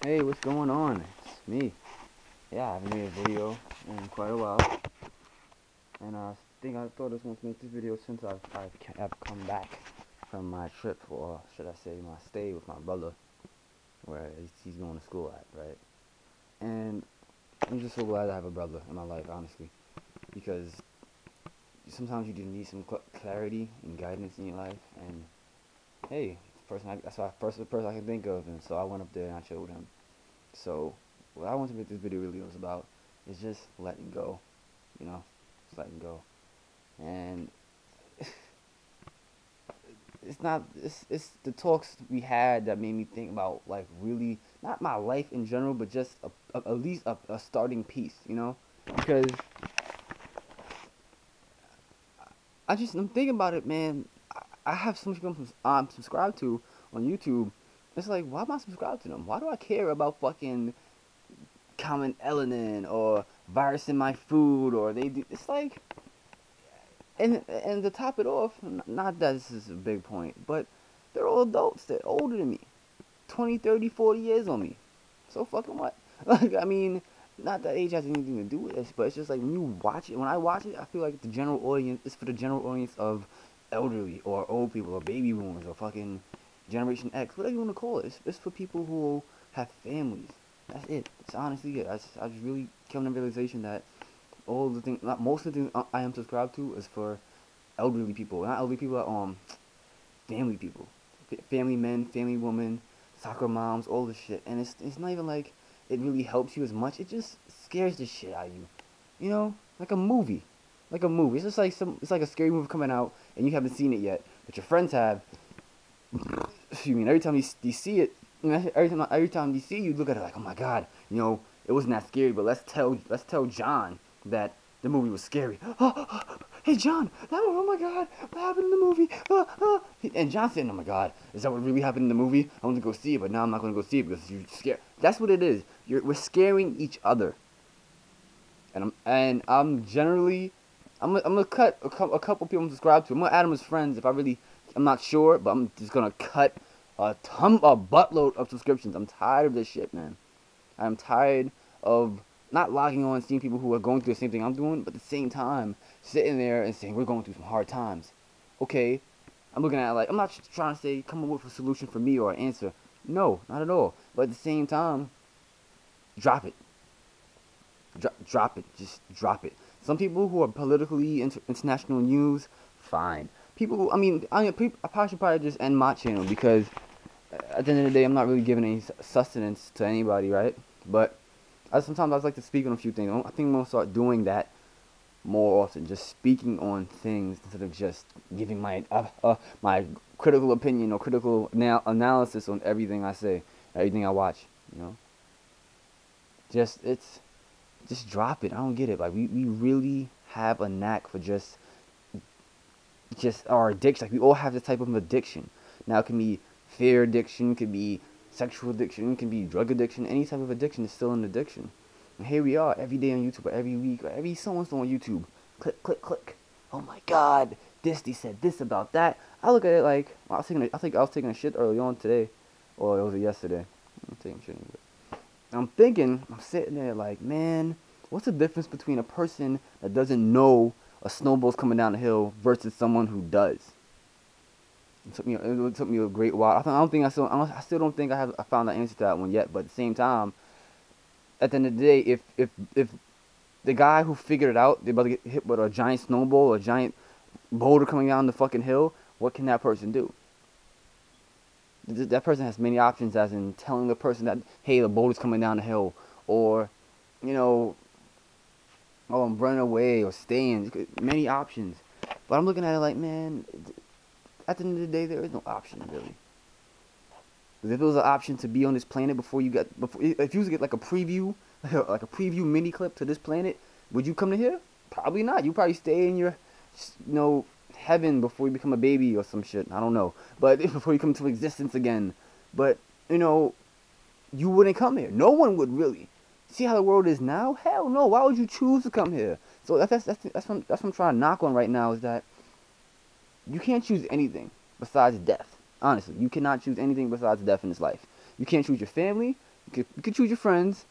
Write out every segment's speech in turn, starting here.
Hey, what's going on? It's me. Yeah, I haven't made a video in quite a while, and I thought I was going to make this video since I've come back from my trip, or should I say my stay with my brother, where he's going to school at, right? And I'm just so glad I have a brother in my life, honestly, because sometimes you just need some clarity and guidance in your life, and hey, that's the first person I can think of, and so I went up there and I showed him. So what I want to make this video really was about is just letting go, you know, just letting go. And it's not it's the talks we had that made me think about like really not my life in general, but just at least a starting piece, you know, because I'm thinking about it, man. I have so much people I'm subscribed to on YouTube. It's like, why am I subscribed to them? Why do I care about fucking common Elanin or virus in my food or they do? It's like, and to top it off, not that this is a big point, but they're all adults. They're older than me, 20, 30, 40 years on me. So fucking what? Like, I mean, not that age has anything to do with this, but it's just like when you watch it, when I watch it, I feel like the general audience is for the general audience of elderly or old people or baby boomers or fucking Generation X, whatever you want to call it. It's for people who have families. That's it. It's honestly it. I just really come to the realization that all the things, not most of the things I am subscribed to is for elderly people. Not elderly people, family people, family men, family women, soccer moms, all this shit. And it's not even like it really helps you as much. It just scares the shit out of you. You know, like a movie, like a movie. It's just like it's like a scary movie coming out and you haven't seen it yet, but your friends have. Excuse me. And every time you see it, you know, every time you see, you look at it like, oh my god, it wasn't that scary. But let's tell John that the movie was scary. Hey John, oh my god, what happened in the movie? And John said, oh my god, is that what really happened in the movie? I want to go see it, but now I'm not going to go see it because you're scared. That's what it is. We're scaring each other, and I'm generally, I'm gonna cut a couple people I'm subscribed to. I'm gonna add them as friends if I'm not sure, but I'm just gonna cut a buttload of subscriptions. I'm tired of this shit, man. I'm tired of not logging on and seeing people who are going through the same thing I'm doing, but at the same time sitting there and saying we're going through some hard times. Okay, I'm looking at it like I'm not trying to say come up with a solution for me or an answer. No, not at all. But at the same time, drop it. Drop it. Just drop it. Some people who are politically international news, fine. People who, I probably should probably just end my channel because at the end of the day, I'm not really giving any sustenance to anybody, right? But sometimes I like to speak on a few things. I think I'm gonna start doing that more often, just speaking on things instead of just giving my critical opinion or critical analysis on everything I say, everything I watch. You know, just it's just drop it. I don't get it. Like we really have a knack for just our addiction. Like we all have this type of addiction. Now it can be fear addiction, it could be sexual addiction, it can be drug addiction. Any type of addiction is still an addiction. And here we are every day on YouTube, or every week, or every so on YouTube. Click, click, click. Oh my God, they said this about that. I look at it like I think I was taking a shit early on today, or it was yesterday. I'm taking shit. I'm sitting there like, man, what's the difference between a person that doesn't know a snowball's coming down the hill versus someone who does? It took me a great while. I still don't think I found the answer to that one yet. But at the same time, at the end of the day, if the guy who figured it out, they're about to get hit with a giant snowball or a giant boulder coming down the fucking hill, what can that person do? That person has many options, as in telling the person that, hey, the boulder's coming down the hill, or, you know, oh, I'm running away or staying. Many options. But I'm looking at it like, man, at the end of the day, there is no option really. Because if it was an option to be on this planet if you was to get like a preview, like a preview mini clip to this planet, would you come to here? Probably not. You probably stay in your, heaven before you become a baby or some shit. I don't know. But before you come to existence again. But you know, you wouldn't come here. No one would really. See how the world is now? Hell no. Why would you choose to come here? So that's what I'm trying to knock on right now is that you can't choose anything besides death. Honestly, you cannot choose anything besides death in this life. You can't choose your family. You can choose your friends.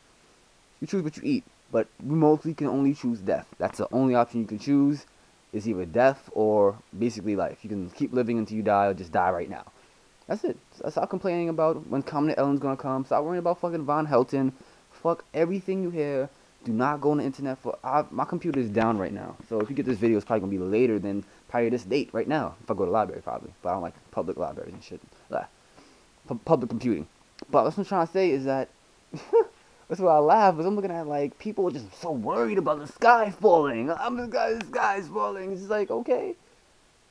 You choose what you eat. But we mostly can only choose death. That's the only option you can choose. Is either death or basically life. You can keep living until you die or just die right now. That's it. Stop complaining about when Comet Ellen's gonna come. Stop worrying about fucking Von Helton. Fuck everything you hear. Do not go on the internet for. My computer is down right now. So if you get this video, it's probably gonna be later than probably this date right now. If I go to the library, probably. But I don't like public libraries and shit. Public computing. But what I'm trying to say is that that's why I laugh, because I'm looking at like people are just so worried about the sky falling. The sky's falling. It's just like, okay,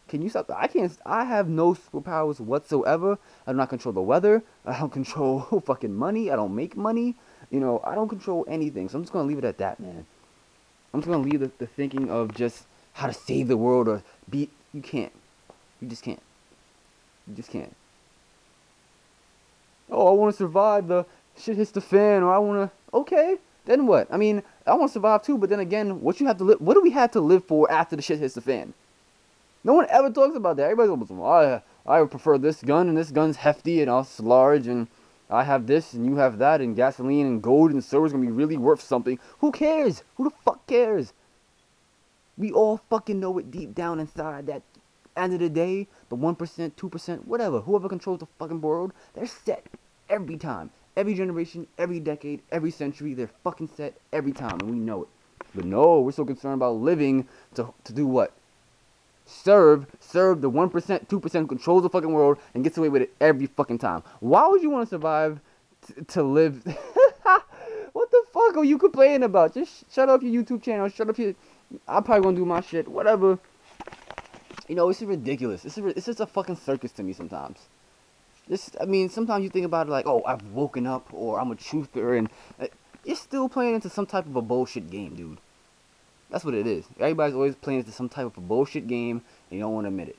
can you stop? I can't. I have no superpowers whatsoever. I do not control the weather. I don't control fucking money. I don't make money. You know, I don't control anything. So I'm just gonna leave it at that, man. I'm just gonna leave the thinking of just how to save the world or be. You can't. You just can't. You just can't. Oh, I want to survive. The shit hits the fan, or I want to. Okay, then what? I mean, I want to survive too. But then again, what you have to live? What do we have to live for after the shit hits the fan? No one ever talks about that. Everybody's like, well, I prefer this gun, and this gun's hefty, and it's large, and I have this, and you have that, and gasoline, and gold, and silver's gonna be really worth something. Who cares? Who the fuck cares? We all fucking know it deep down inside that end of the day, the 1%, 2%, whatever, whoever controls the fucking world, they're set every time. Every generation, every decade, every century, they're fucking set every time, and we know it. But no, we're so concerned about living to do what? Serve the 1%, 2% who controls the fucking world and gets away with it every fucking time. Why would you want to survive to live? What the fuck are you complaining about? Just shut up your YouTube channel. Shut up your. I'm probably gonna do my shit. Whatever. You know, it's ridiculous. It's just a fucking circus to me sometimes. I mean, sometimes you think about it like, oh, I've woken up or I'm a truther, and you're still playing into some type of a bullshit game, dude. That's what it is. Everybody's always playing into some type of a bullshit game, and you don't want to admit it.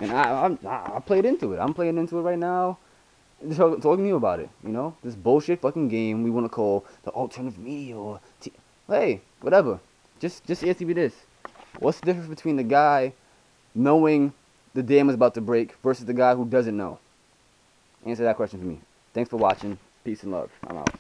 And I played into it. I'm playing into it right now, talking to you about it. You know, this bullshit fucking game we want to call the alternative media or hey, whatever. Just answer me this: what's the difference between the guy knowing the dam is about to break versus the guy who doesn't know? Answer that question for me. Thanks for watching. Peace and love. I'm out.